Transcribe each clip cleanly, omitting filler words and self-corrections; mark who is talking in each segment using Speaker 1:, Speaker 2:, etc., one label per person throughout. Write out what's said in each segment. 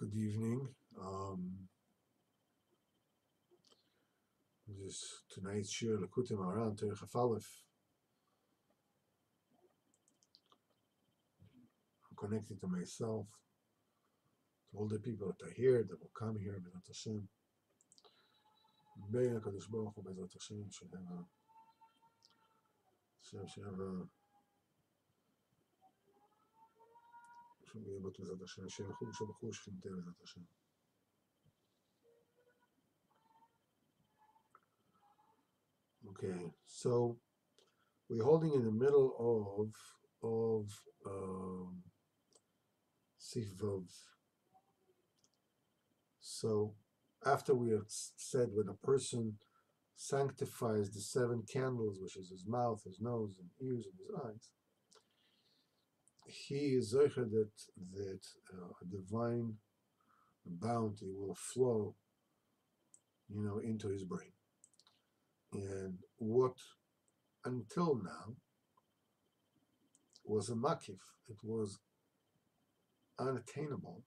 Speaker 1: Good evening. This tonight's shir Likutey Moharan Terech Aleph. I'm connecting to myself, to all the people that are here, that will come here, B'ezrat Hashem. Bein HaKadosh Baruch Hu, B'ezrat Hashem, should be able to, B'ezrat Hashem, She'echu She'echu Shechintei B'ezrat Hashem. Okay, so we're holding in the middle of Sif Vav. So after we have said when a person sanctifies the 7 candles, which is his mouth, his nose, and ears, and his eyes, he is zeicher that a divine bounty will flow, into his brain. And what until now was a makif, it was unattainable,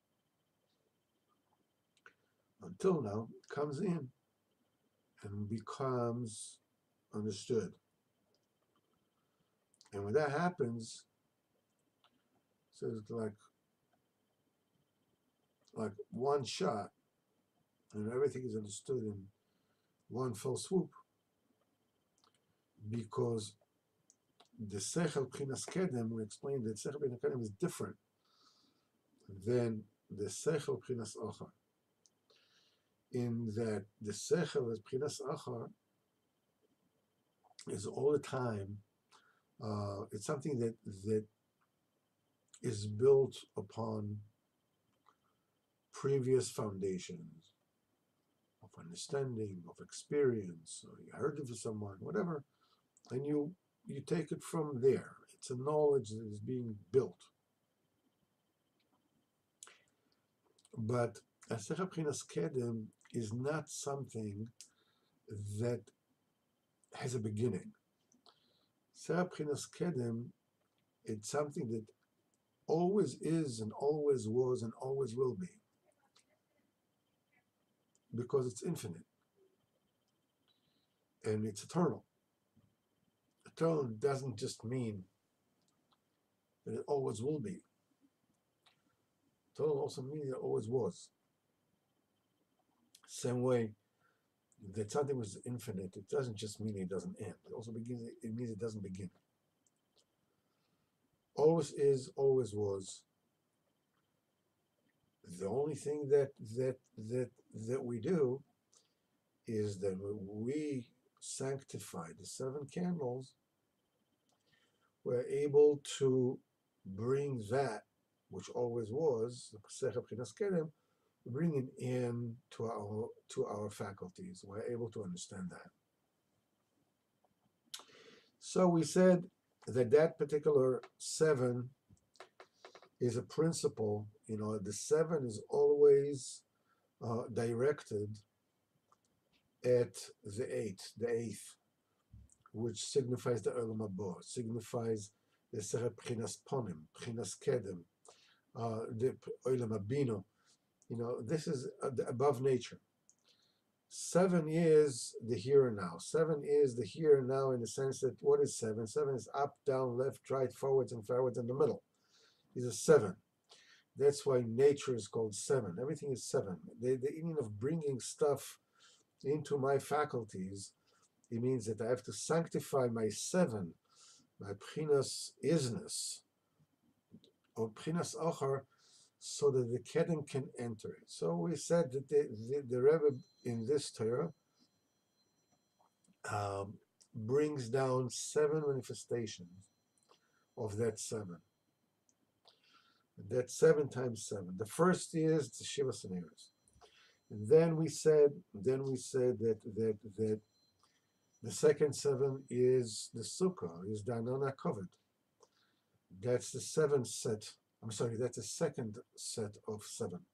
Speaker 1: until now comes in and becomes understood. And when that happens, so it's like one shot, and everything is understood in one fell swoop, because the sechel b'chinas kedem, we explained that sechel b'chinas kedem is different than the sechel b'chinas achar, in that the sechel as b'chinas achar is all the time, it's something that is built upon previous foundations of understanding, of experience, or you heard it from someone, whatever, and you take it from there. It's a knowledge that is being built. But Asechah B'chinas Kedem is not something that has a beginning. Asechah B'chinas Kedem, it's something that always is and always was and always will be, because it's infinite and it's eternal. Eternal doesn't just mean that it always will be. Eternal also means it always was. Same way that something was infinite, it doesn't just mean it doesn't end. It also begins. It means it doesn't begin. Always is, always was. The only thing that we do is that we sanctify the 7 candles, we're able to bring that which always was, the Pesach B'chinas Kedem, bring it in to our faculties. We're able to understand that. So we said that particular 7 is a principle. The 7 is always directed at the 8th, which signifies the Olam Haba, signifies the Sechel B'chinas Ponim, B'chinas Kedem, the Olam Habino. This is the above nature. 7 is the here and now. 7 is the here and now in the sense that what is 7? 7 is up, down, left, right, forwards in the middle. These are 7. That's why nature is called 7. Everything is 7. The meaning of bringing stuff into my faculties, it means that I have to sanctify my 7, my B'chinas isness, or B'chinas Achar, so that the Kedem can enter it. So we said that the Rebbe in this Torah brings down 7 manifestations of that 7. That's 7 times 7. The first is the Shiva Saneres. And then we said that the second 7 is the Sukkah, is the Anon HaKavod. That's the 7th set. I'm sorry, that's the second set of 7.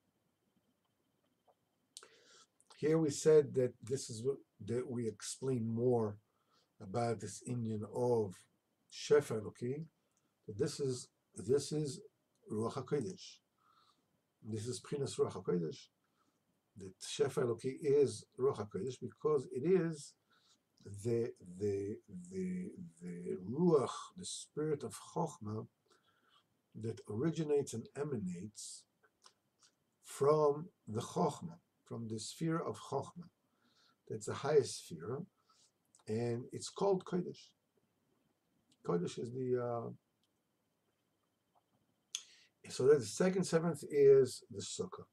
Speaker 1: Here we said that this is that we explain more about this Indian of Shefa Eloki. This is Ruach HaKodesh. This is Pchinas Ruach HaKodesh. The Shefa Eloki is Ruach HaKodesh because it is the Ruach, the spirit of Chochmah that originates and emanates from the Chochmah, from the sphere of Chochmah. That's the highest sphere, and it's called Kodesh. Kodesh is the so that the second seventh is the Sukkah.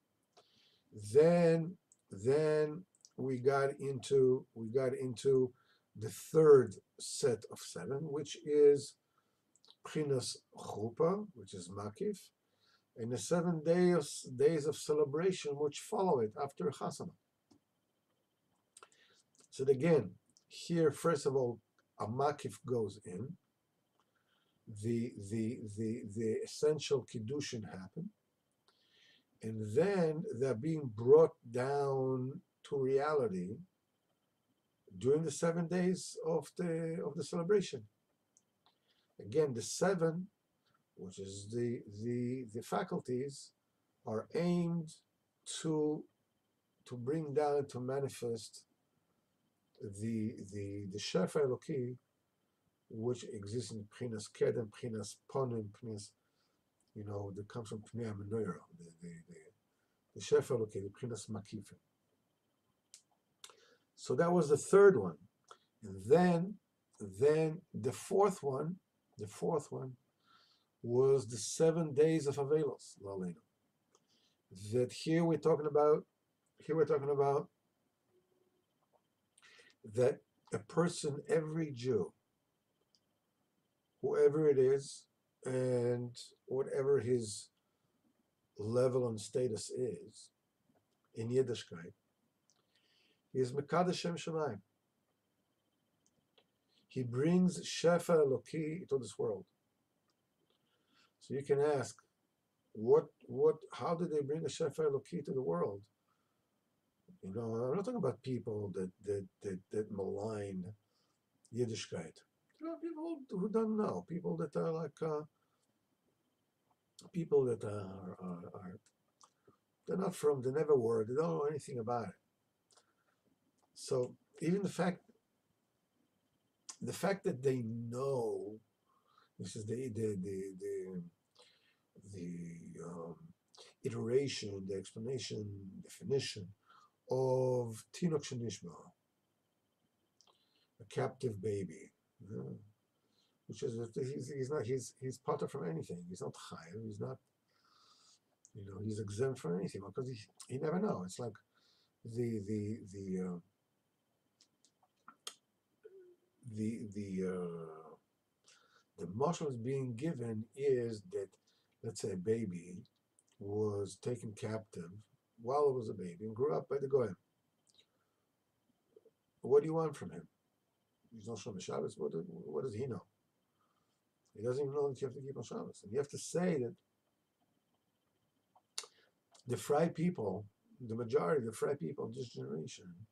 Speaker 1: Then we got into the third set of seven, which is Pchinas Chuppah, which is Makif, and the 7 days of celebration which follow it after Chasana. So again, here first of all, a Makif goes in. The essential kiddushin happen, and then they're being brought down to reality during the 7 days of the celebration. Again, the 7, which is the faculties, are aimed to bring down, to manifest the Shefa Eloki, which exists in Pchinas Kedem, Pchinas Ponim, Pchinas, that comes from Pnei HaMenorah, the Shefa Eloki, the Pchinas Makifim. So that was the third one. And then the fourth one was the 7 days of Avelos, Lalena. That here we're talking about that a person, every Jew, whoever it is, and whatever his level and status is in Yiddishkeit, he is Mekadosh Shem Shamayim. He brings Shefa Eloki to this world. So you can ask, how did they bring a Shefa Eloki to the world? I'm not talking about people that malign Yiddishkeit. People who don't know, people that are like people that are they're not from, they never were, they don't know anything about it. So even the fact that they know, this is the iteration, the explanation, definition of Tinok Shenishma, a captive baby, which is he's potter from anything. He's not chayav. He's not, he's exempt from anything because he never know. It's like the mashal is being given is that, let's say, a baby was taken captive while it was a baby and grew up by the Goyim. What do you want from him? He's not Shom Shabbos. What does he know? He doesn't even know that you have to keep on Shabbos. And you have to say that the Fry people, the majority of the Fry people of this generation,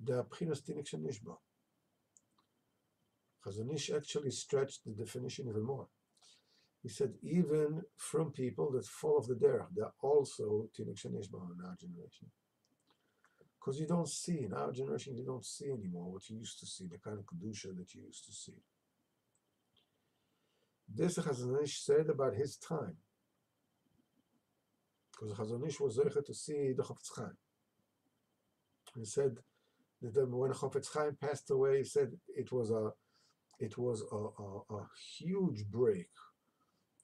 Speaker 1: the Pchinas Tinok Shenishba. Chazon Ish actually stretched the definition even more. He said, even from people that fall off the derech, they're also Tinok Shenishba in our generation. Because you don't see, in our generation, you don't see anymore what you used to see, the kind of Kedusha that you used to see. This Chazon Ish said about his time. Because Chazon Ish was zeicha to see the Chofetz Chaim. He said that when Chofetz Chaim passed away, he said it was a huge break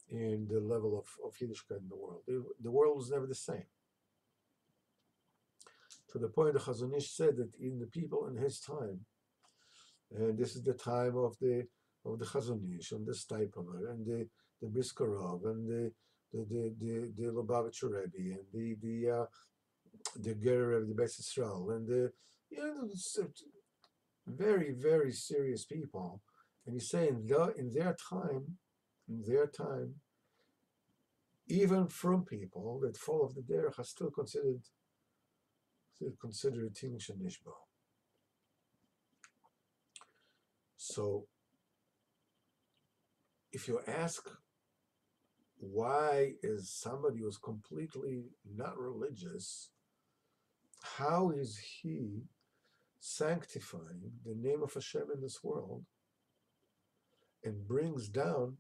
Speaker 1: in the level of Yiddishkeit in the world. The world was never the same. To the point that Chazon Ish said that in the people in his time, and this is the time of the Chazon Ish and the Steipeler and the Briskerov and the Lubavitcher Rebbe and the Gerer of the Beis Yisrael and the very, very serious people. And he's saying in their time, even from people that fall off the derech are still considered Tinok Shenishba. So if you ask why is somebody who's completely not religious, how is he sanctifying the name of Hashem in this world and brings down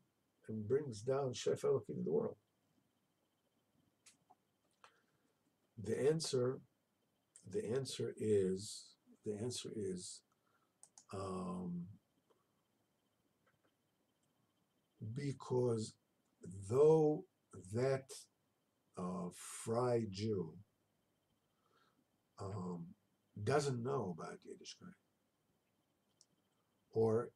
Speaker 1: Shef Elokim in the world? The answer, the answer is, the answer is um, because though that Fry Jew um, doesn't know about Yiddishkeit, or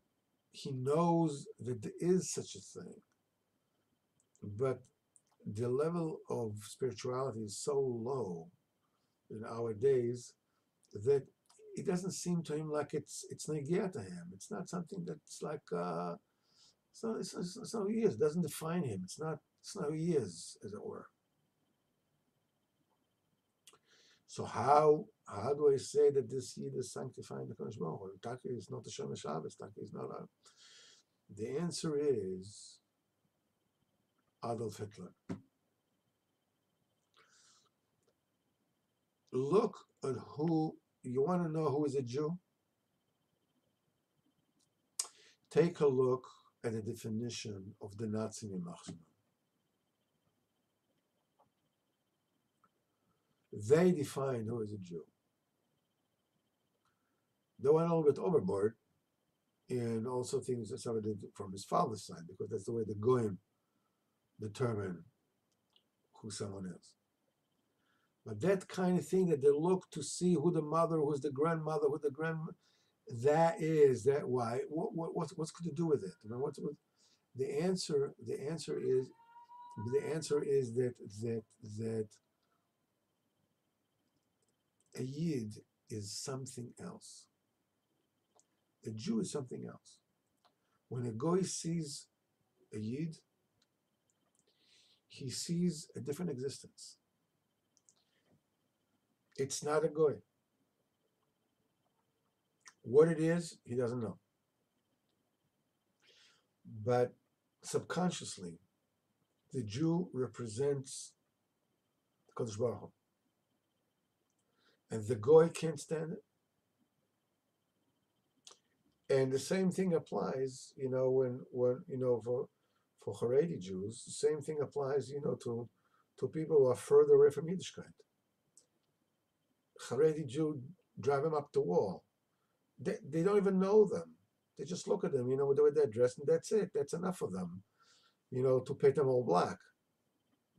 Speaker 1: he knows that there is such a thing, but the level of spirituality is so low in our days that it doesn't seem to him like it's negia to him. It's not something that's like it's not who he is. It doesn't define him. It's not who he is, as it were. So how do I say that this Yid is sanctifying the Kodesh Baruch Hu? Taki is not a Shem Shabbos. Taki is not a. The answer is Adolf Hitler. Look at who you want to know who is a Jew. Take a look at the definition of the Nazi Mimachshma. They define who is a Jew. They went a little bit overboard in also things that somebody did from his father's side, because that's the way the Goyim determine who someone is. But that kind of thing that they look to see who the mother, who's the grandmother, who the that why? What's going to do with it? You know, the answer? The answer is that a Yid is something else. A Jew is something else. When a Goy sees a Yid, he sees a different existence. It's not a Goy. What it is, he doesn't know. But subconsciously, the Jew represents the Kodesh Baruch Hu. And the Goy can't stand it. And the same thing applies, when for Haredi Jews, the same thing applies, to people who are further away from Yiddishkeit. Haredi Jew, drive them up the wall. They don't even know them. They just look at them, with the way they're dressed, and that's it. That's enough for them, to paint them all black.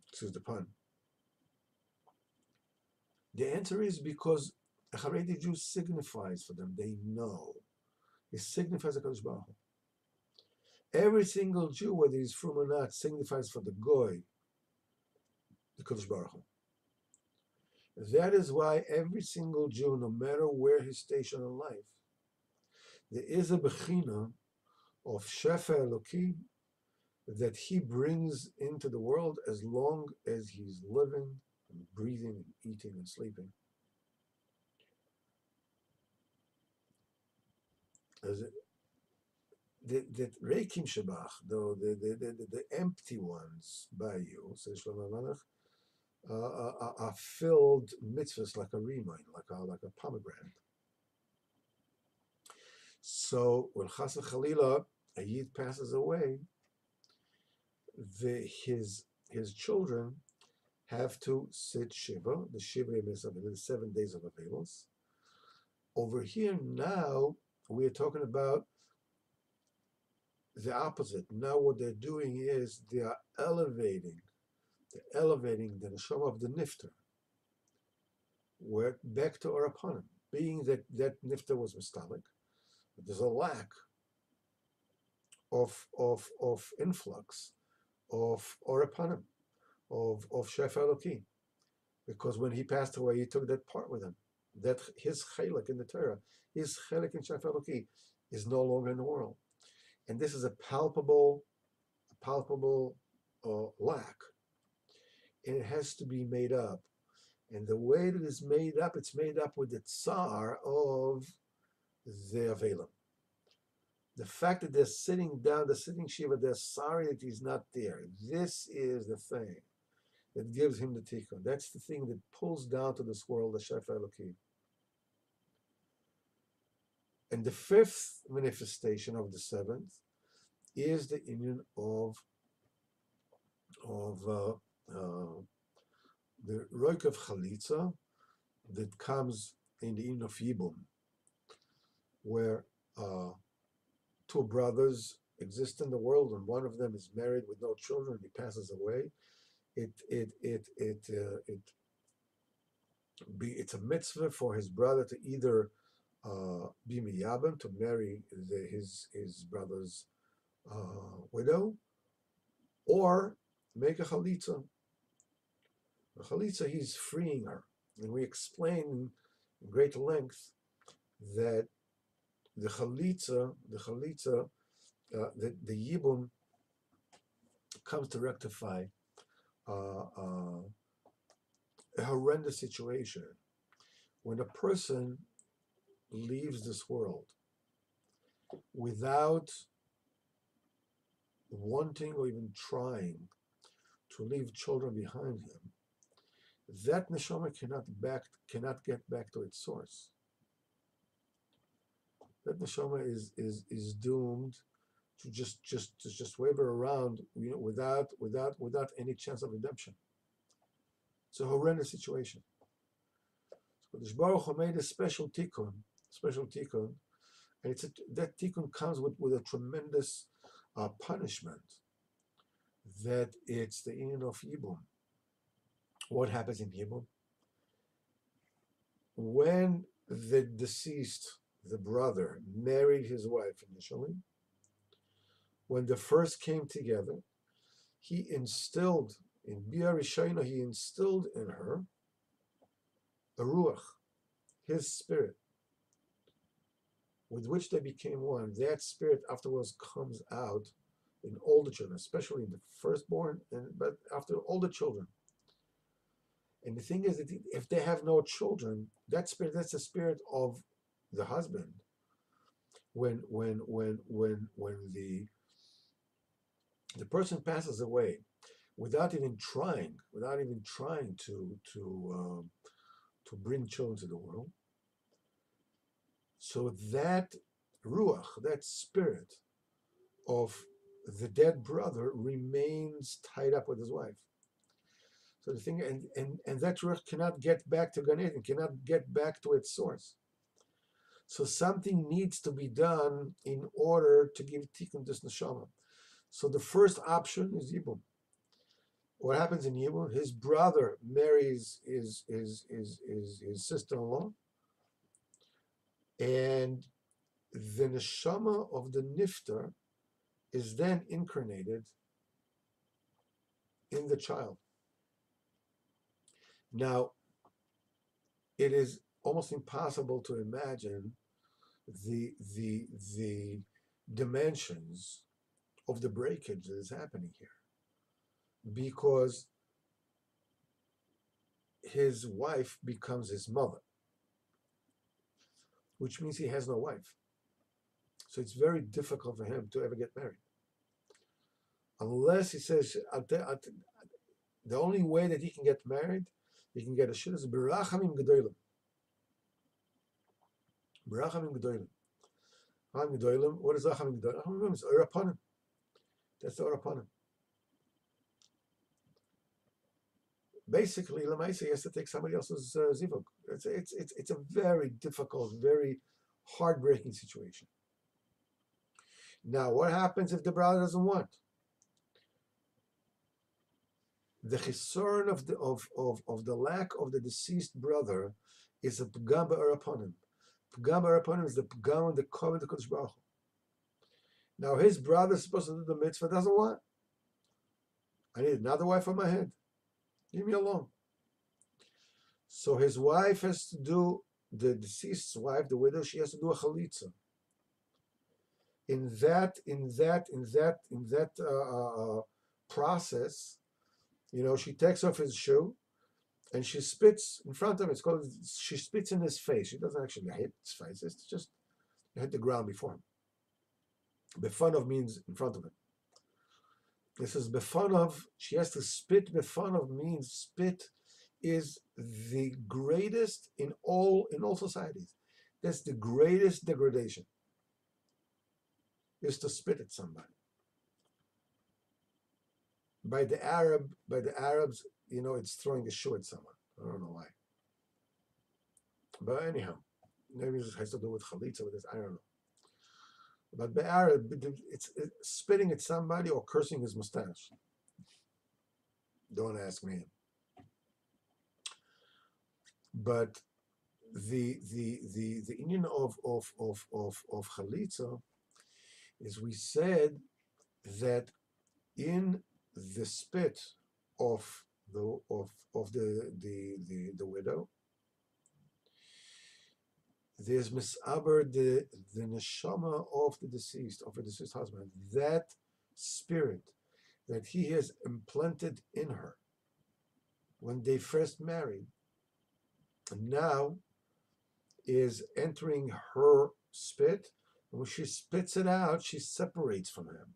Speaker 1: Excuse the pun. The answer is because a Haredi Jew signifies for them. They know. It signifies the Kodesh Baruch Hu. Every single Jew, whether he's from or not, signifies for the Goy the Kodesh Baruch Hu. That is why every single Jew, no matter where he's stationed in life, there is a bechina of Shefa Eloki that he brings into the world as long as he's living and breathing and eating and sleeping. As it, the Reikim Shabach, though the empty ones by you, says Shlomo Melech, are filled mitzvahs like a remind, like a pomegranate. So when Chas Chalila, a Yid passes away, his children have to sit Shiva. The Shiva is the 7 days of avails. Over here now, we are talking about the opposite. Now what they're doing is they are elevating the neshama of the nifter. We're back to Arapanim, being that nifter was mistalik. There's a lack of influx of Arapanim, of Shef Eloki, because when he passed away, he took that part with him. That his chelik in the Torah, his chelik in Shef Eloki, is no longer in the world, and this is a palpable lack, and it has to be made up. And the way it is made up, it's made up with the tsar of the Avelim. The fact that they're sitting down, they're sitting Shiva, they're sorry that he's not there. This is the thing that gives him the tikkun. That's the thing that pulls down to this world the Shefa Elokim. And the fifth manifestation of the seventh is the union of the roik of chalitza that comes in the union of yibum, where two brothers exist in the world, and one of them is married with no children. He passes away. It's a mitzvah for his brother to either be miyabim, to marry his brother's widow, or make a chalitza. A chalitza, he's freeing her, and we explain in great length that the chalitza, the yibum comes to rectify a horrendous situation when a person leaves this world without wanting or even trying to leave children behind him. That neshama cannot get back to its source. That neshama is doomed to just waver around, without any chance of redemption. It's a horrendous situation. So the Baruch Hu made a special tikkun, and that tikkun comes with a tremendous punishment. That it's the union of yibum. What happens in yibum? When the deceased, the brother, married his wife initially, when the first came together, he instilled in Bia Rishayna, he instilled in her a ruach, his spirit, with which they became one. That spirit afterwards comes out in all the children, especially in the firstborn, but after all the children. And the thing is that if they have no children, that's the spirit of the husband. When the person passes away without even trying to bring children to the world, so that ruach, that spirit of the dead brother remains tied up with his wife. So the thing, and that ruach cannot get back to Gan Eden, cannot get back to its source. So something needs to be done in order to give tikkun this neshama. So the first option is yibum. What happens in yibum? His brother marries his sister-in-law, and the neshama of the nifter is then incarnated in the child. Now, it is almost impossible to imagine the dimensions of the breakage that is happening here, because his wife becomes his mother, which means he has no wife. So it's very difficult for him to ever get married. Unless he says, the only way that he can get married, he can get a shidduch is berachamim gedolim. Berachamim gedolim. Rachamim gedolim. What is rachamim gedolim? Rachamim is or upon him. That's the or upon him. Basically, Lamaisa, he has to take somebody else's zivug. It's a very difficult, very heartbreaking situation. Now, what happens if the brother doesn't want? The chisoron of the lack of the deceased brother is a pgam ba'ar upon him. Pgam ba'ar upon him is the pgam on the covenant of the Kodesh Baruch Hu. Now his brother is supposed to do the mitzvah, doesn't want. I need another wife on my head. Leave me alone. So his wife has to do, the deceased's wife, the widow, she has to do a chalitza. In that process, she takes off his shoe and she spits in front of him. She spits in his face. She doesn't actually hit his face. It's just hit the ground before him. Befanov means in front of him. This is befanov. She has to spit. Befanov means spit is the greatest in all societies. That's the greatest degradation, is to spit at somebody. By the Arabs, it's throwing a shoe at someone. I don't know why. But anyhow, maybe this has to do with chalitza with this. I don't know. But by Arab, it's spitting at somebody or cursing his mustache. Don't ask me. But the Indian of chalitza is, we said that in the spit of the widow, there's misaber the neshama of the deceased, of a deceased husband, that spirit that he has implanted in her when they first married, now is entering her spit, and when she spits it out, she separates from him.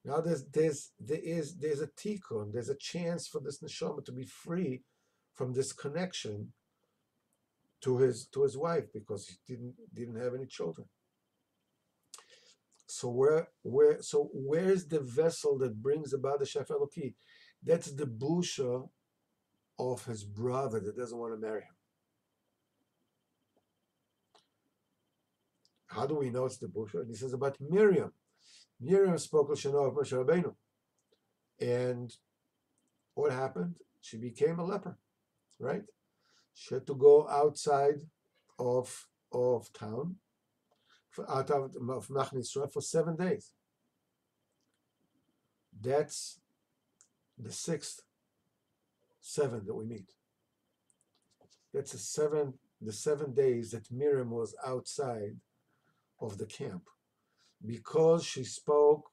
Speaker 1: Now there's a tikkun, there's a chance for this neshama to be free from this connection to his wife, because he didn't have any children. So where's the vessel that brings about the Shef Eloki? That's the busha of his brother that doesn't want to marry him. How do we know it's the busha? And he says about Miriam. Miriam spoke Lashon of Moshe Rabbeinu, and what happened? She became a leper, right? She had to go outside of town, out of Machne Yisrael for 7 days. That's the 6th 7 that we meet. That's the 7 days that Miriam was outside of the camp, because she spoke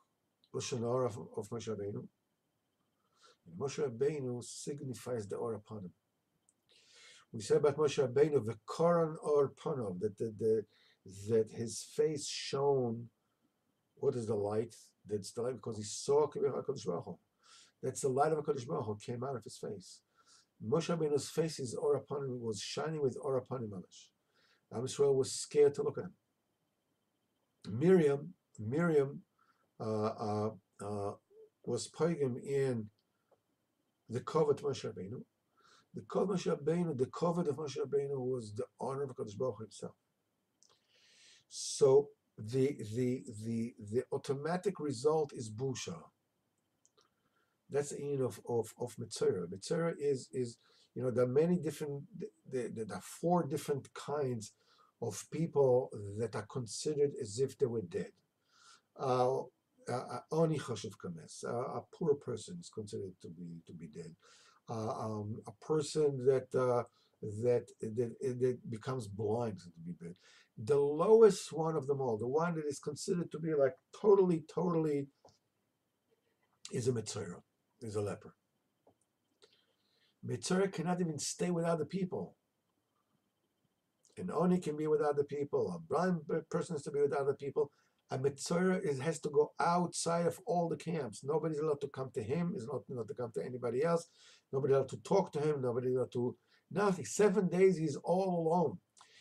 Speaker 1: Lashon Hara of Moshe Rabbeinu. And Moshe Rabbeinu signifies the Or upon him. We say about Moshe Rabbeinu, the Koran Or Panav, that his face shone. What is the light? That's the light because he saw HaKadosh Baruch Hu. That's the light of HaKadosh Baruch Hu came out of his face. Moshe Rabbeinu's face, his Or upon him, was shining with Or upon him. Am Yisrael was scared to look at him. Miriam was pagan in the covet Moshe Rabbeinu. The covet of Moshe Rabbeinu was the honor of HaKadosh Baruch Hu himself. So the automatic result is busha. That's the end of Mitzvah. Mitzvah is there are many different, there are 4 different kinds of people that are considered as if they were dead. Oni chashuv kames. A poor person is considered to be dead. A person that becomes blind to be dead. The lowest one of them all, the one that is considered to be like totally is a mitzvah, is a leper. Mitzvah cannot even stay with other people. An Oni can be with other people. A blind person has to be with other people. A mitzvah has to go outside of all the camps. Nobody's allowed to come to him. He's not allowed to come to anybody else. Nobody allowed to talk to him. Nobody allowed to nothing. 7 days he's all alone.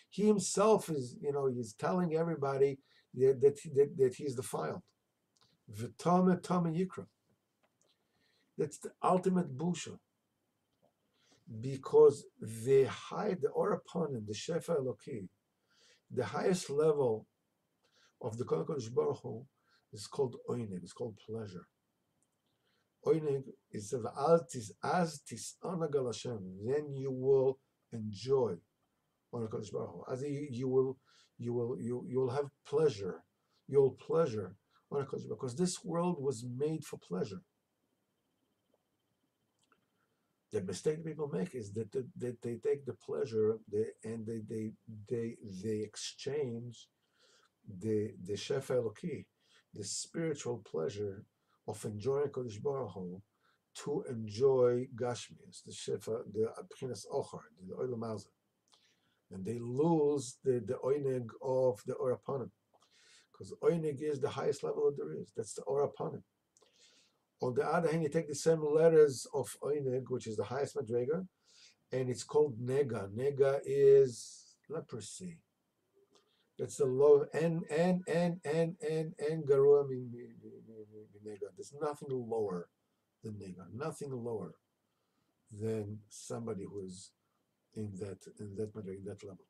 Speaker 1: He himself is, he's telling everybody that he's defiled. V'tame tame yikra. That's the ultimate busha. Because the Or upon him, the Shefa Eloki, the highest level of the Kodesh Baruch Hu is called Oineg, it's called pleasure. Oineg is as tis'anagal Hashem, then you will enjoy on Kodesh Baruch Hu. As you will have pleasure, you'll pleasure on Kodesh Baruch Hu, because this world was made for pleasure. The mistake people make is that they take the pleasure and they exchange the Shefa Eloki, the spiritual pleasure of enjoying Kodesh Baruch Hu, to enjoy Gashmias, the Shefa, the Pchinas Ochar, the Olam Hazeh, and they lose the Oineg of the Or upon him, because oinig is the highest level that there is. That's the or upon it. On the other hand, you take the same letters of oinig, which is the highest madrega, and it's called nega. Nega is leprosy. That's the low and garua nega. There's nothing lower than nega. Nothing lower than somebody who is in that madrega, in that level.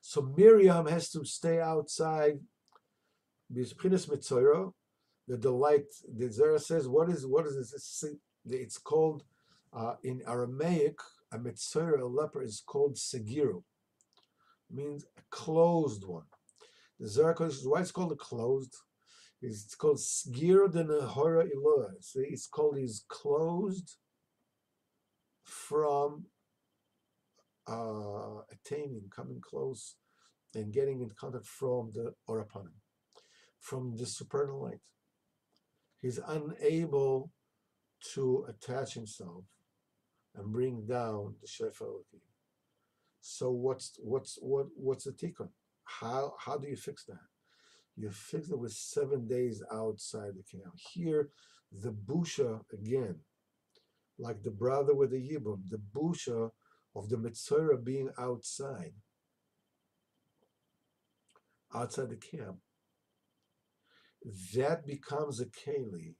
Speaker 1: So Miriam has to stay outside B'chinas Mitzora. The delight, the Zera says, what is this? It's called, in Aramaic, a Mitzora, a leper, is called Segiru. Means a closed one. The Zera says, why it's called a closed? It's called Segiru de Nehora Iloah. It's called, he's closed from attaining, coming close, and getting in contact from the Orapanim, from the supernal light. He's unable to attach himself and bring down the Shefaliki. So what's the tikkun? How do you fix that? You fix it with 7 days outside the camp. Here, the busha again, like the brother with the yibum, the busha of the Mitzora being outside the camp, that becomes a keli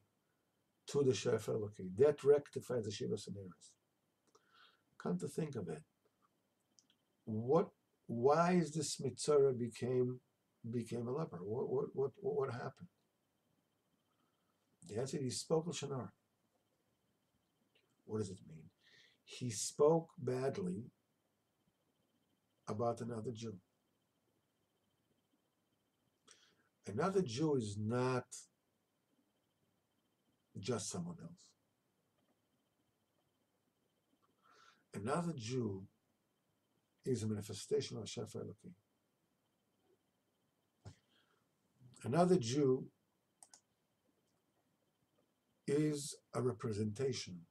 Speaker 1: to the Shef Eloki. That rectifies the Shiva Saneras. Come to think of it, why is this Mitzora became a leper? What happened? The answer, he spoke Lashon. What does it mean? He spoke badly about another Jew. Another Jew is not just someone else. Another Jew is a manifestation of Shef Elokim. Another Jew is a representation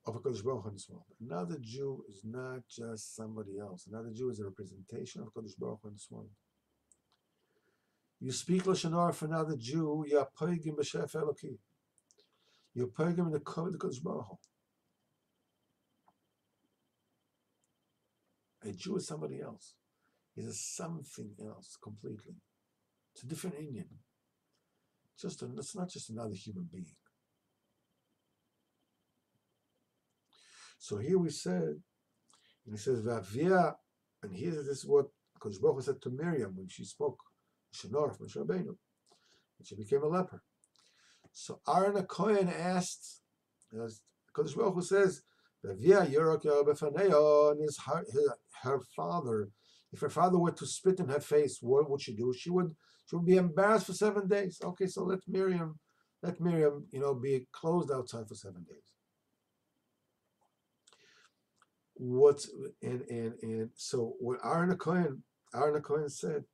Speaker 1: of a Kodesh Baruch Hu in this world. Another Jew is not just somebody else. Another Jew is a representation of Kodesh Baruch Hu in this world. You speak Lashon Hara for another Jew, you're poigim b'Shef Elokim. You're poigim in the Kodesh Baruch Hu. A Jew is somebody else. He's a something else completely. It's a different Indian. It's not just another human being. So here we said, and he says, V'avia, and here this is what Kodesh Baruch Hu said to Miriam when she spoke, Shenor from Moshe Rabbeinu, and she became a leper. So Aaron HaKohen asked, as Kodesh Baruch Hu says, V'avia Yorok Befaneo, and her father, if her father were to spit in her face, what would she do? She would be embarrassed for 7 days. Okay, so let Miriam, be closed outside for 7 days. So what Aaron HaKohen said,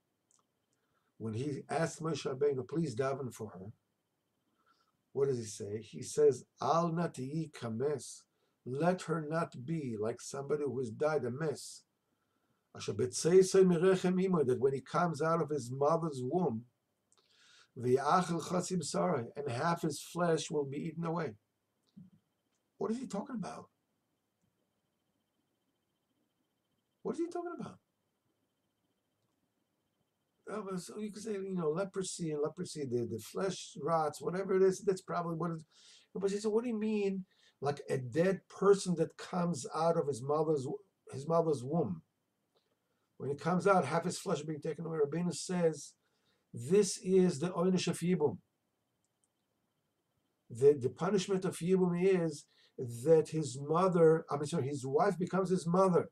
Speaker 1: when he asked Moshe Rabbeinu, please daven for her, what does he say? He says, Al nati kames, let her not be like somebody who has died a mess. That when he comes out of his mother's womb, and half his flesh will be eaten away. What is he talking about? What is he talking about? So you could say, leprosy, the flesh rots, whatever it is, that's probably what it is. But he said, what do you mean, like a dead person that comes out of his mother's womb? When he comes out, half his flesh is being taken away. Rabbeinu says, this is the oynish of Yibum. The punishment of Yibum is that his wife becomes his mother.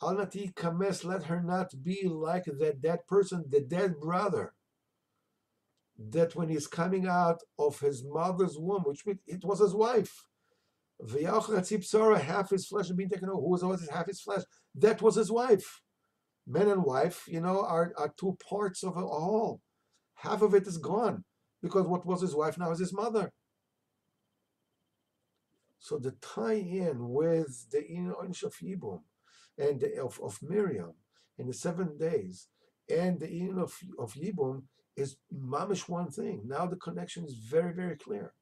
Speaker 1: Al nati kames, let her not be like that person, the dead brother, that when he's coming out of his mother's womb, which means it was his wife, half his flesh is being taken over. Who was always half his flesh? That was his wife. Man and wife, are two parts of a whole. Half of it is gone because what was his wife now is his mother. So the tie-in with the Inosh of Yibum, and of Miriam in the 7 days, and the eating of Yibum is mamish one thing. Now the connection is very, very clear.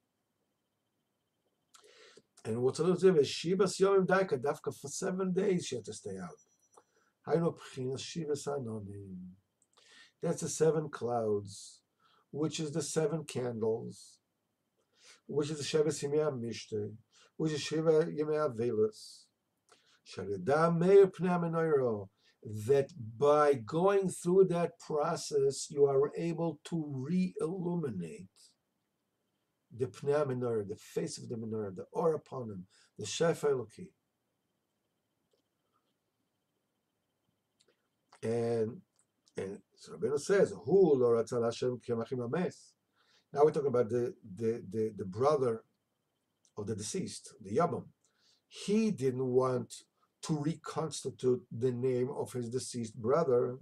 Speaker 1: And what's a little bit is Shivas Yomim Daika, Dafka for 7 days she had to stay out. Haino Pchinas Shivas Anonim. That's the 7 clouds, which is the 7 candles, which is the Shivas Yemei Mishte, which is Shiva Yemei Avelis. That by going through that process, you are able to re-illuminate the Pnei Menorah, the face of the menorah, the Or upon him, the Shefa Eloki. And so Rabbeinu says, Hu lo ratzal Hashem k'yamachim ames. Now we're talking about the brother of the deceased, the Yabam. He didn't want to reconstitute the name of his deceased brother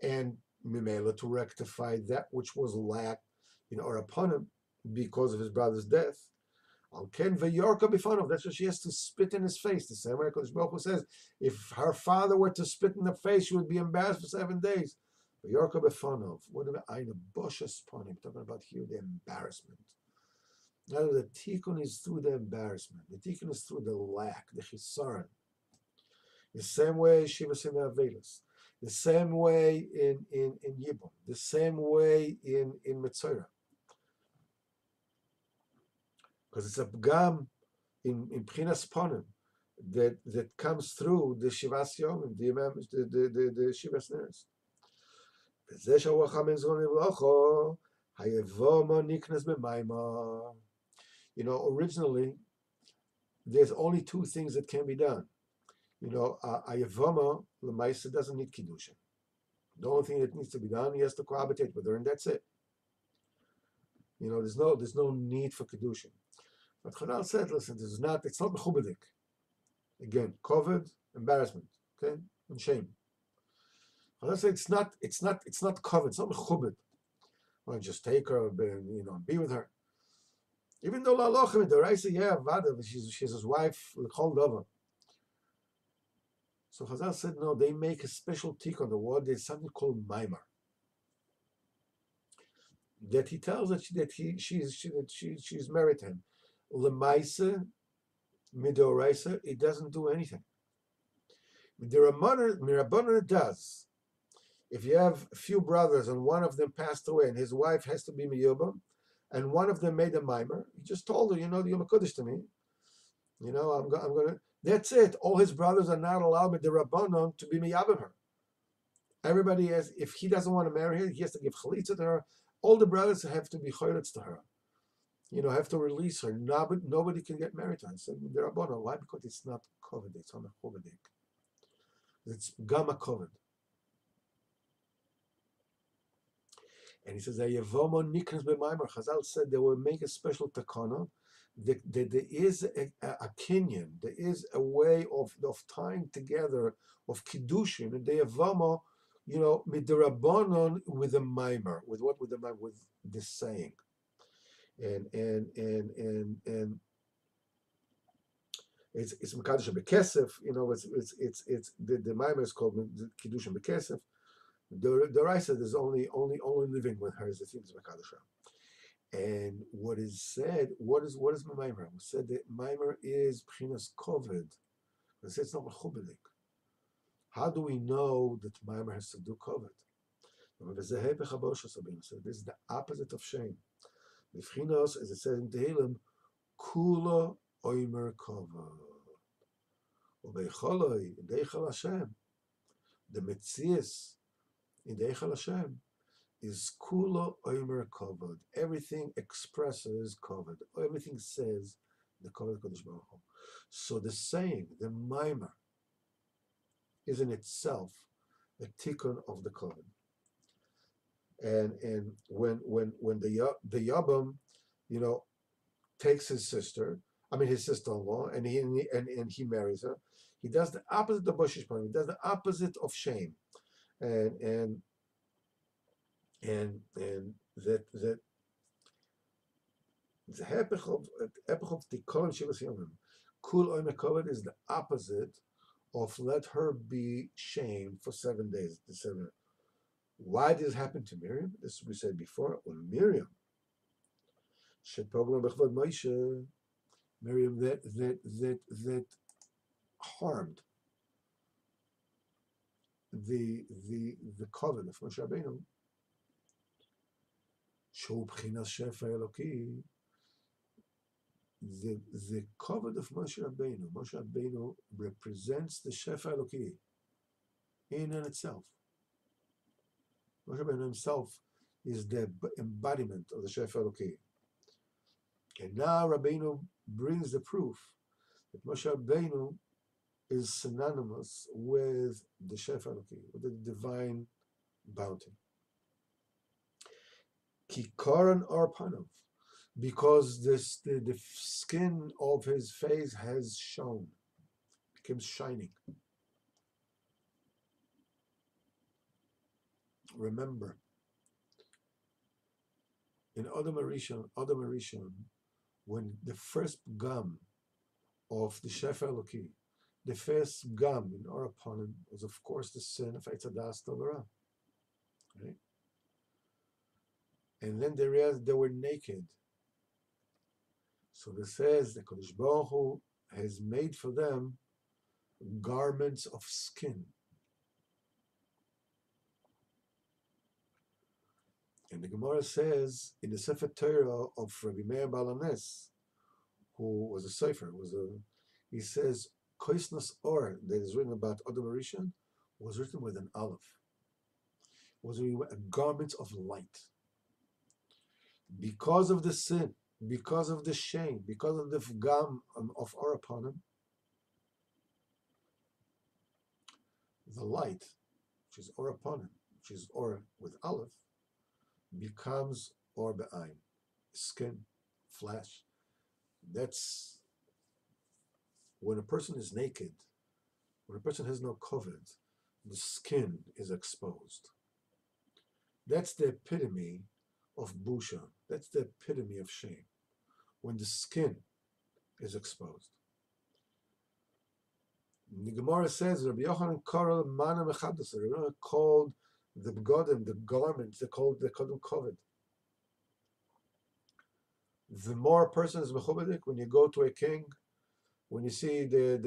Speaker 1: and Mimela to rectify that which was lacked in Or upon him because of his brother's death. That's what she has to spit in his face. The same way Kodesh Baruch Hu says, if her father were to spit in the face, she would be embarrassed for 7 days. What about Aina Boshes upon him? Talking about here the embarrassment. Now the tikkun is through the embarrassment. The tikkun is through the lack, the chisaron. The same way Shiva Sema Avelis. The same way in Yibum. The same way in Metzora. Because it's a pgam in Pchinas Ponim that comes through the Shivas Yomim, the Shivas Neres. Originally, there's only 2 things that can be done. Ayavama Lemaisa doesn't need Kiddushin. The only thing that needs to be done, he has to cohabitate with her, and that's it. There's no need for Kiddushin. But Chanal said, listen, it's not mechubadik. Again, COVID, embarrassment, okay, and shame. Chanal said it's not COVID, it's not mechubed. Well, just take her, be with her. Even though la'alochem, the Raisa, Vada, she's his wife, Chol Dova. So Chazal said, no, they make a special tick on the word. There's something called Maimar. That he tells that she's married to him. Lemaisa, midoraisa, it doesn't do anything. Mirabana does. If you have a few brothers and one of them passed away and his wife has to be miyubam, and one of them made a mimer, he just told her, you're Makodesh to me. I'm gonna. That's it. All his brothers are not allowed with the Rabbanon to be miyabim her. Everybody has. If he doesn't want to marry her, he has to give chalitza to her. All the brothers have to be choylitz to her. Have to release her. Nobody can get married to her. So the Rabbanon. Why? Because it's not covered. It's on a chovedik. It's gamma covered. And he says, Chazal said they will make a special takana. That there is a kinyan, there is a way of tying together of kiddushin and the yavama, midrabanon with a mimer, with what? With the mimer, with this saying, and it's mekadosh bekesef. It's the mimer is called kiddushin bekesef. The Raisa is only living with her is the thing is mekadosh. And what is said, what is Maimer? We said that Maimer is Pchinas Kovid. We said it's not Mechubedik. How do we know that Maimer has to do Kovid? So this is the opposite of shame. The Pchinas, as it says in Tehillim, Kula Oimer Kovid. Ubecholoi, in Deichel Hashem. The Metzias in Deichel Hashem is Kula Oimer Kovod. Everything expresses Kovod. Everything says the Kovod Kodesh Baruch Hu. So the saying, the Maimer, is in itself a tikkun of the Kovod. And when the Yabam, takes his sister-in-law, and he marries her, he does the opposite of Boshish Panim. He does the opposite of shame, and that the hepech of Tikkolim Shivas Yomim, Kul Oimer Kovod is the opposite of let her be shamed for 7 days. Why did this happen to Miriam? This we said before. When Miriam, Moshe, Miriam that harmed the covenant of Moshe Rabbeinu, Shu B'chinas Shefa Eloki, the covenant of Moshe Rabbeinu represents the Shefa Eloki in and itself. Moshe Rabbeinu himself is the embodiment of the Shefa Eloki. And now Rabbeinu brings the proof that Moshe Rabbeinu is synonymous with the Shefa Eloki, with the divine bounty. Kikaran Arpanov, because the skin of his face has shone, becomes shining. Remember, in Adam Arishon, when the first gum of the Shefa Eloki, the first gum in our opponent was, of course, the sin of Eitzadas Tavara. Right? And then they realized they were naked. So it says the Kodesh Baruch Hu has made for them garments of skin. And the Gemara says in the Sefer Torah of Rabbi Meir Baal HaNes, who was a Sefer, he says, Koisnos Or, that is written about Adam Rishon, was written with an aleph. Was a garment of light. Because of the sin, because of the shame, because of the fgam of Or upon him, the light, which is Or upon him, which is Or with aleph, becomes Or be'ayin, skin, flesh. That's when a person is naked, when a person has no covet, the skin is exposed. That's the epitome of busha. That's the epitome of shame. When the skin is exposed. The Gemara says, Rabbi Yochanan called the begodim, the garments, they called covet. The more a person is mechubadik, when you go to a king, when you see the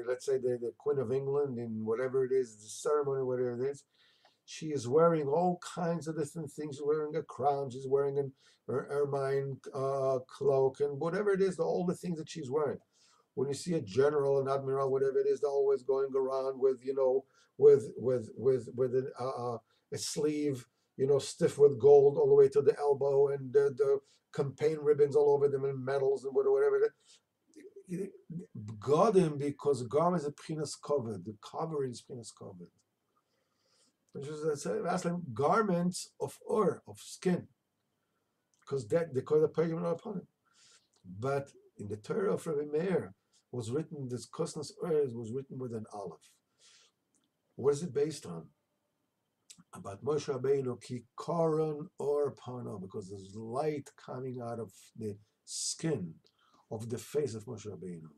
Speaker 1: let's say the Queen of England in whatever it is, the ceremony, whatever it is, she is wearing all kinds of different things. She's wearing a crown, she's wearing an ermine cloak, and whatever it is, all the things that she's wearing. When you see a general, an admiral, whatever it is, they're always going around with, with a sleeve, stiff with gold all the way to the elbow, and the campaign ribbons all over them, and medals and whatever. Godim, because garment is a pchinas covered, the covering is pchinas covered. Which is garments of or, of skin, because the pagim are upon it. But in the Torah of Rabbi Meir was written, this kosnas or was written with an aleph. What is it based on? About Moshe Rabbeinu ki karon or pano, because there's light coming out of the skin of the face of Moshe Rabbeinu.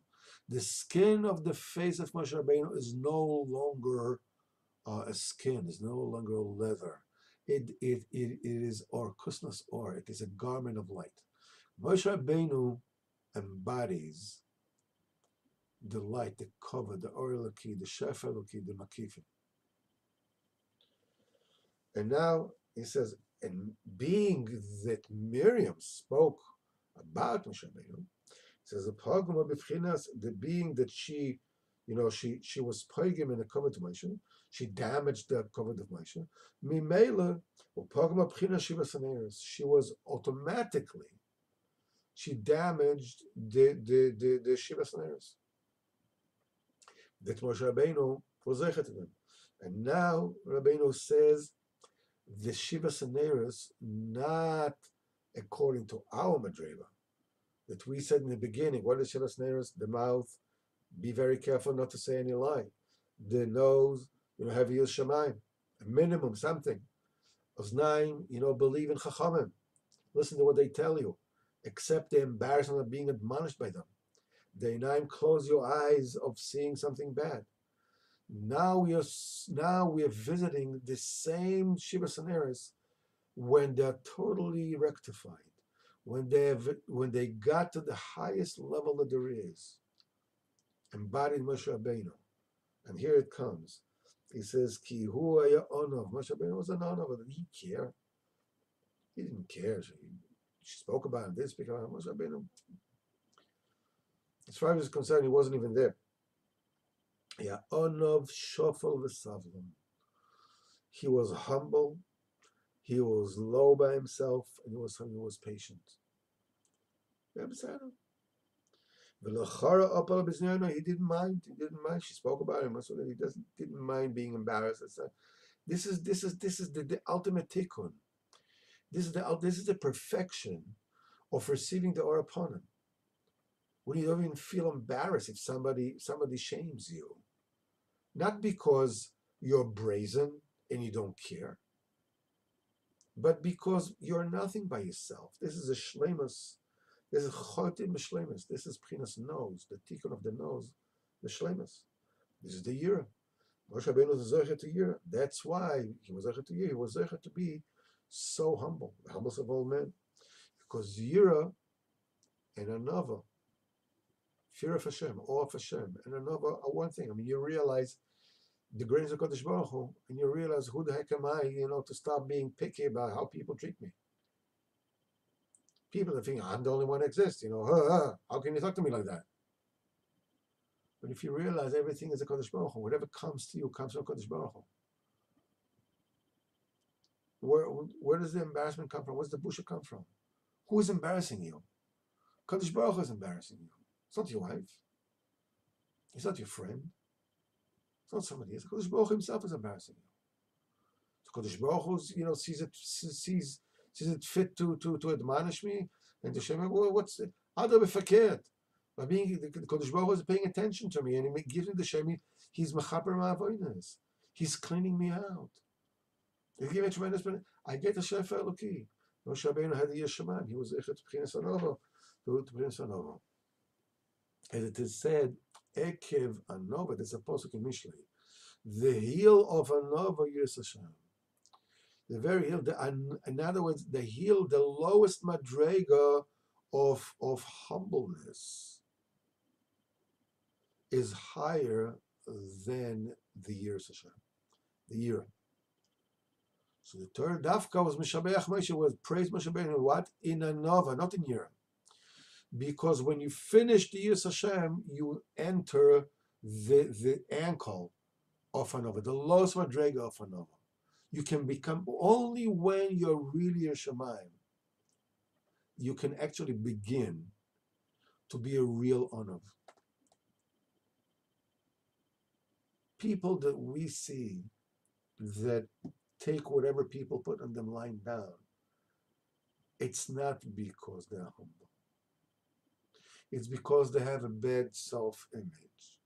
Speaker 1: The skin of the face of Moshe Rabbeinu is no longer a skin, is no longer leather. It is or kusnas or, it is a garment of light. Moshe Rabbeinu embodies the light, the cover, the or Eloki, the Shefa Eloki, the Makifim. And now he says, and being that Miriam spoke about Moshe Rabbeinu, says the being that she was pogim in the covenant of Moshe, she damaged the covenant of Moshe. Mimela, she was automatically, she damaged the Shivas Neres that Moshe Rabbeinu was zeichet to them. And now Rabbeinu says the Shivas Neres, not according to our Madreva, that we said in the beginning. What is Shivas Neres? The mouth, be very careful not to say any lie. The nose, have Yil Shamayim, a minimum, something. Oznaim, believe in Chachamim. Listen to what they tell you. Accept the embarrassment of being admonished by them. The Einaim, close your eyes of seeing something bad. Now we are visiting the same Shiva scenarios when they're totally rectified, when they got to the highest level that there is, embodied Moshe Rabbeinu. And here it comes. He says, Ki hu haya onov. Moshe Rabbeinu was an onov. Did he care? He didn't care. She spoke about him, didn't speak about him. Moshe Rabbeinu, as far as he's concerned, he wasn't even there. Ya onov shofel v'savlon. He was humble, he was low by himself, and he was patient. He didn't mind. He didn't mind. She spoke about him, so that he didn't mind being embarrassed. This is the ultimate tikkun. This is the perfection of receiving the Or upon him. When you don't even feel embarrassed if somebody shames you, not because you're brazen and you don't care, but because you're nothing by yourself. This is a shlemus. This is chotim b'shlemus. This is pchinas nose, the tikkun of the nose, the shlemus. This is the yira. Moshe Rabbeinu was zecher to yira. That's why he was zecher to yira. He was zecher to be so humble, the humblest of all men, because yira and anava, fear of Hashem, awe of Hashem, and anava are one thing. I mean, you realize the greatness of Kodesh Baruch Hu, and you realize who the heck am I, to stop being picky about how people treat me. People that think I'm the only one that exists, how can you talk to me like that? But if you realize everything is a Kodesh Baruch Hu, whatever comes to you comes from Kodesh Baruch Hu. Where does the embarrassment come from? Where's the busha come from? Who is embarrassing you? Kodesh Baruch Hu is embarrassing you. It's not your wife. It's not your friend. It's not somebody else. Kodesh Baruch Hu himself is embarrassing you. So Kodesh Baruch Hu, sees it fit to admonish me and to show me what's other verkehrt. By being the Kodesh Baruch Hu is paying attention to me and he gives me the shemi. He's mechaper ma'avonos. He's cleaning me out. He gave me tremendous benefit. I get a shefa eloki. Moshe Rabbeinu had the Yeshaman. He was echet pchinas anova to pchinas anova. As it is said, ekev anova. There's a pasuk in Mishlei. The heel of anova Yiras Hashem. The very heel. In other words, the heel, the lowest madrega of humbleness, is higher than the Yiras Hashem, the Yira. So the third dafka was Mishabeach Moshe, was praise Moshe Rabbeinu. What? In a nova, not in Yira. Because when you finish the Yiras Hashem, you enter the ankle of a nova, the lowest madrega of a nova. You can become, only when you're really a Shemayim, you can actually begin to be a real onav. People that we see that take whatever people put on them lying down, it's not because they're humble. It's because they have a bad self-image.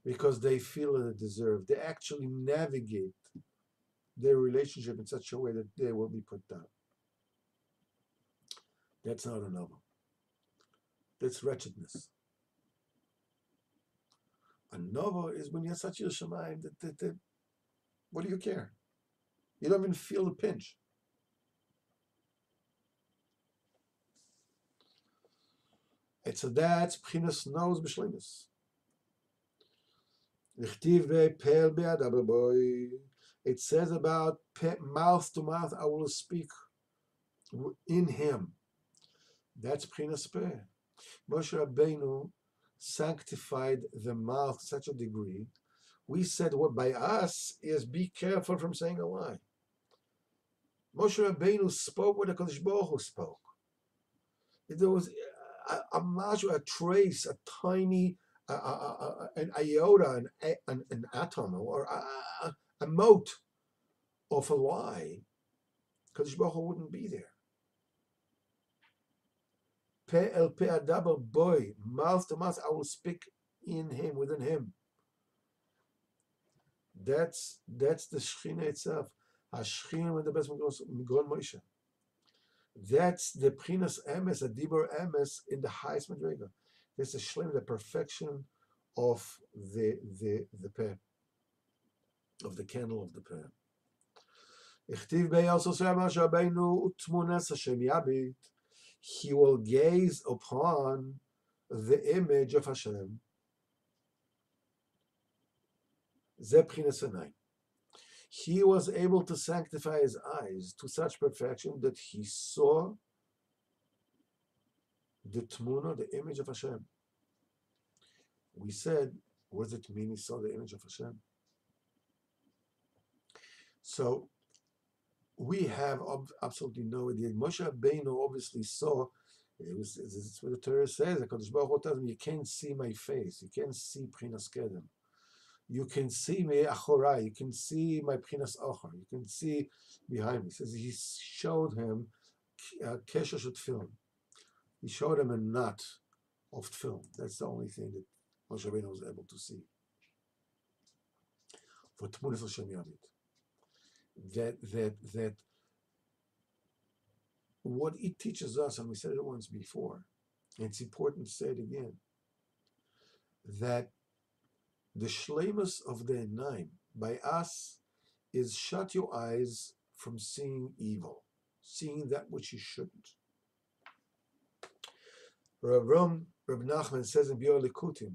Speaker 1: Because they feel that they deserve. They actually navigate their relationship in such a way that they will be put down. That's not a novel. That's wretchedness. A novel is when you're such a Shemayim that what do you care? You don't even feel the pinch. It's that's pchinas nose b'shleimus. It says about mouth to mouth, I will speak in him. That's pchinas peh. Moshe Rabbeinu sanctified the mouth to such a degree. We said what by us is be careful from saying a lie. Moshe Rabbeinu spoke what the Kodesh Baruch Hu spoke. There was a trace, a tiny, an iota, an atom, or a mote of a lie. Kodesh Baruch Hu wouldn't be there. Pe el pe adaber boy, mouth to mouth, I will speak in him, within him. That's the Shechina itself. HaShechina with the best Migron Moshe. That's the Pchinas Emes, a Dibur Emes in the highest Madrega. That's the Shlem, the perfection of the peh, of the candle of the peh. Ichtiv be'el Sosei Moshe Rabbeinu utmunas Hashem yabit. He will gaze upon the image of Hashem. Ze b'chinas einayim. He was able to sanctify his eyes to such perfection that he saw the tmuna, the image of Hashem. We said, what does it mean he saw the image of Hashem? So we have absolutely no idea. Moshe Rabbeinu obviously saw, it's what the Torah says, HaKadosh Baruch Hu tells him, you can't see my face, you can't see B'chinas Kedem. You can see me achorai, you can see my B'chinas Ochar, you can see behind me. He says he showed him kesher tefillin. He showed him a knot of tefillin. That's the only thing that Moshe Rabbeinu was able to see. For Tmunas Hashem Yavit. That what it teaches us, and we said it once before, and it's important to say it again, that the shleimus of the Enaim by us is shut your eyes from seeing evil, seeing that which you shouldn't. Reb Nachman says in Biur Likutey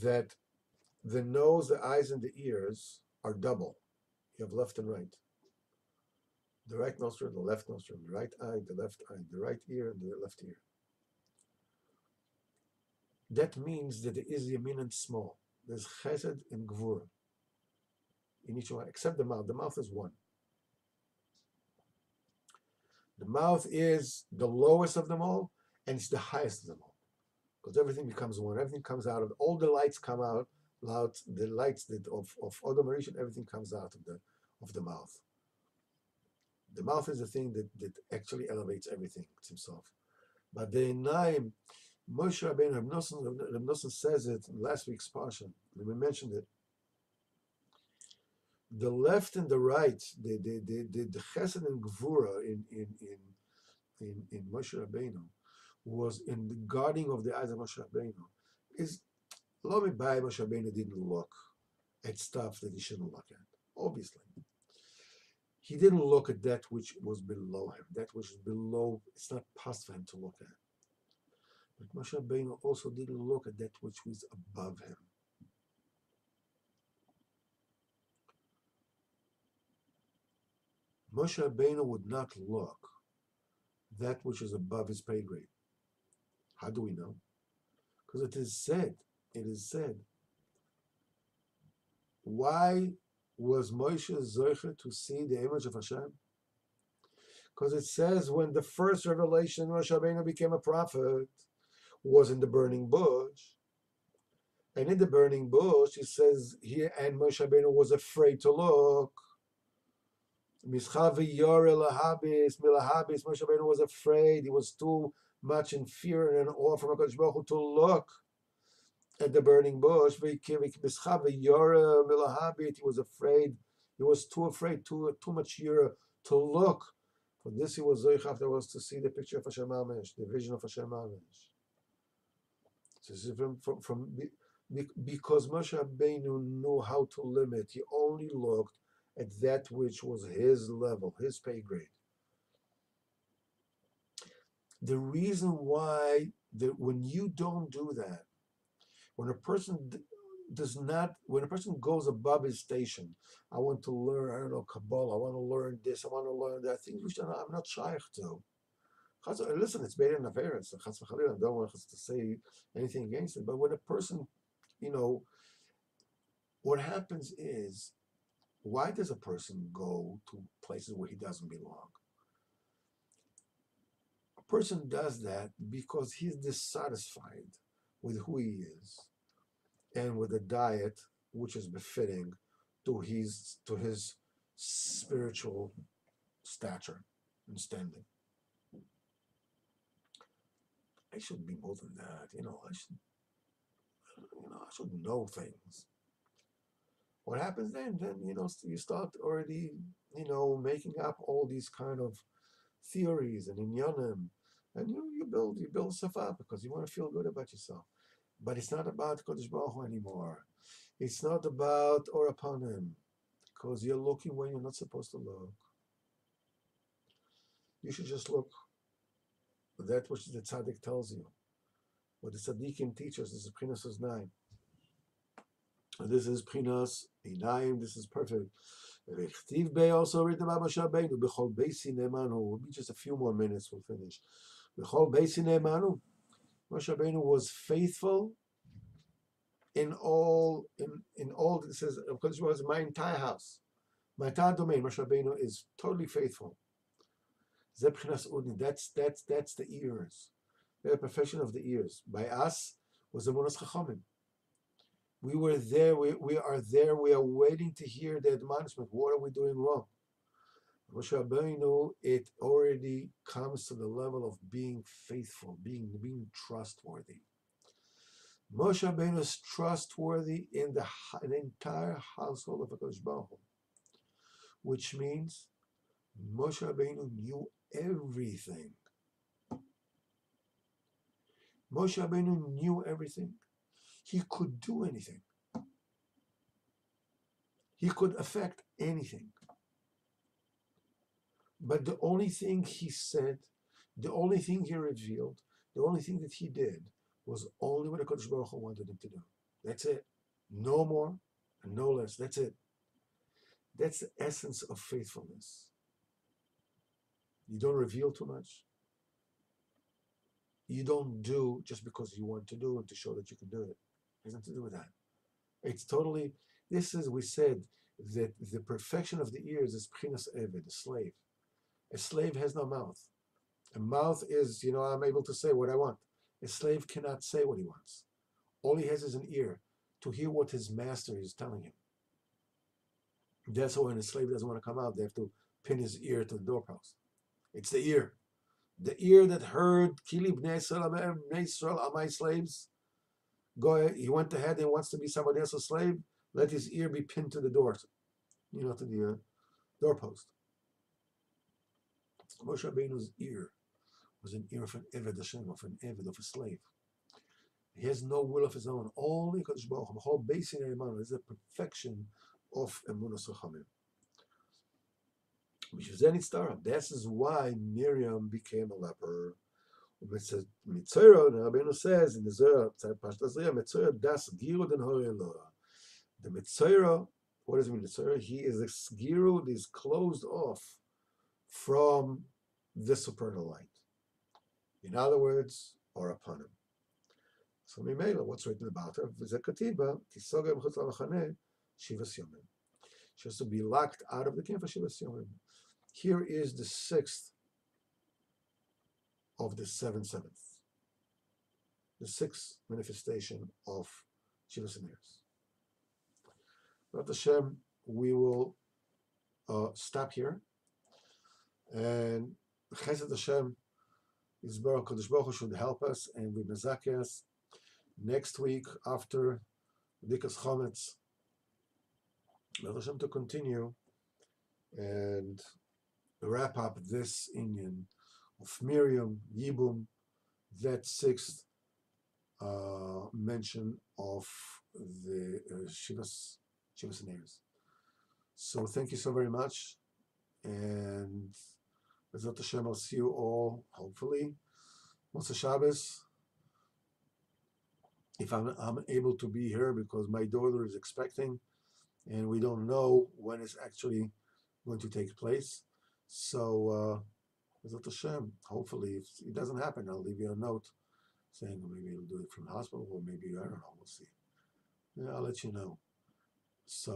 Speaker 1: that the nose, the eyes, and the ears are double. You have left and right. The right nostril, the left nostril, the right eye, the left eye, the right ear, and the left ear. That means that there is yamin and small. There's chesed and gvura in each one, except the mouth. The mouth is one. The mouth is the lowest of them all, and it's the highest of them all. Because everything becomes one. Everything comes out of all the lights come out loud. The lights that of Odom Rishon, everything comes out of the mouth. The mouth is the thing that actually elevates everything. It's himself. But the Enaim, Moshe Rabbeinu, Reb Nosson says it in last week's parsha, and we mentioned it. The left and the right, the chesed and gvura in Moshe Rabbeinu was in the guarding of the eyes of Moshe Rabbeinu. Is lo mibai Moshe Rabbeinu didn't look at stuff that he shouldn't look at. Obviously, he didn't look at that which was below him. That which is below, it's not possible for him to look at. But Moshe Rabbeinu also didn't look at that which was above him. Moshe Rabbeinu would not look that which is above his pay grade. How do we know? Because it is said, why was Moshe zocher to see the image of Hashem? Because it says when the first revelation Moshe Rabbeinu became a prophet was in the burning bush. And in the burning bush, it says here, and Moshe Rabbeinu was afraid to look. Moshe Rabbeinu was afraid. He was too much in fear and awe from HaKadosh Baruch Hu to look at the burning bush. He was afraid. He was too afraid, too much yira to look. For this he was zoich afterwards to see the picture of Hashem Mamesh, the vision of Hashem Mamesh. So because Moshe Rabbeinu knew how to limit, he only looked at that which was his level, his pay grade. The reason why when you don't do that, when a person goes above his station, I want to learn, I don't know, Kabbalah, I want to learn this, I want to learn that, things which I'm not shaykh to. Listen, it's better than affairs. I don't want to say anything against it, but when a person, what happens is, why does a person go to places where he doesn't belong? A person does that because he's dissatisfied with who he is and with a diet which is befitting to his spiritual stature and standing. I should be more than that, I should know things. What happens then? Then, you start already, making up all these kind of theories and inyanim, and you build stuff up because you want to feel good about yourself. But it's not about Kodesh Baruch Hu anymore. It's not about or upon him, because you're looking when you're not supposed to look. You should just look at that which the tzaddik tells you. What the tzaddikim teach us, this is Prinas Oznaim. This is Prinas Einayim, this is perfect. Rechtiv Bey also written about Moshe Rabbeinu. B'chol Beisi Ne'emanu. We'll be just a few more minutes, we'll finish. B'chol Beisi Ne'emanu. Moshe Rabbeinu was faithful in all, it says, because it was my entire house. My entire domain, Moshe Rabbeinu is totally faithful. Zebchinas Udin, that's the ears. The perfection of the ears. By us was the Monas Chachamim. We were there, we are there, we are waiting to hear the admonishment. What are we doing wrong? Moshe Rabbeinu, it already comes to the level of being faithful, being trustworthy. Moshe Rabbeinu is trustworthy in the entire household of HaKadosh Baruch Hu, which means Moshe Rabbeinu knew everything. Moshe Rabbeinu knew everything. He could do anything. He could affect anything. But the only thing he said, the only thing he revealed, the only thing that he did was only what HaKadosh Baruch Hu wanted him to do. That's it. No more and no less. That's it. That's the essence of faithfulness. You don't reveal too much. You don't do just because you want to do and to show that you can do it. It has nothing to do with that. It's totally, we said that the perfection of the ears is Pchinas Eved, a slave. A slave has no mouth. A mouth is, I'm able to say what I want. A slave cannot say what he wants. All he has is an ear to hear what his master is telling him. That's why when a slave doesn't want to come out, they have to pin his ear to the doorpost. It's the ear. The ear that heard, Kili b'nei Yisrael are my slaves. Go ahead. He went ahead and wants to be somebody else's slave. Let his ear be pinned to the door, to the doorpost. Moshe Rabbeinu's ear was an ear of an Eved Hashem, of an Eved, of a slave. He has no will of his own. Only Kadosh Baruch Hu. The whole basic Eimanu is the perfection of Emunas Chachamim. This is why Miriam became a leper. Mitzora, the Rabbeinu says in the Zohar, Mitzora das Giru den Hore. The Mitzora, what does it mean? Mitzora, he is a Giru, is closed off from the supernal light. In other words, or upon him. So Mimela, what's written about her? V'zekatiba, Tisogem Chutz Lamachaneh, Shivas Yomim. She has to be locked out of the camp for Shivas Yomim. Here is the 6th of the 7/7. The 6th manifestation of Shivas Neres. But Hashem, we will stop here. And Chesed Hashem, Yisbarach Kadosh Baruch Hu should help us and we mezakeh us. Next week, after Dikas Chometz, let Hashem to continue and wrap up this Inyan of Miriam, Yibum, that 6th mention of the Shivas Neres. So thank you so very much, and Bezrat Hashem, I'll see you all, hopefully, Motzei Shabbos, if I'm able to be here, because my daughter is expecting, and we don't know when it's actually going to take place. So, Bezrat Hashem, hopefully, if it doesn't happen, I'll leave you a note saying maybe we'll do it from the hospital, or maybe, I don't know, we'll see. Yeah, I'll let you know. So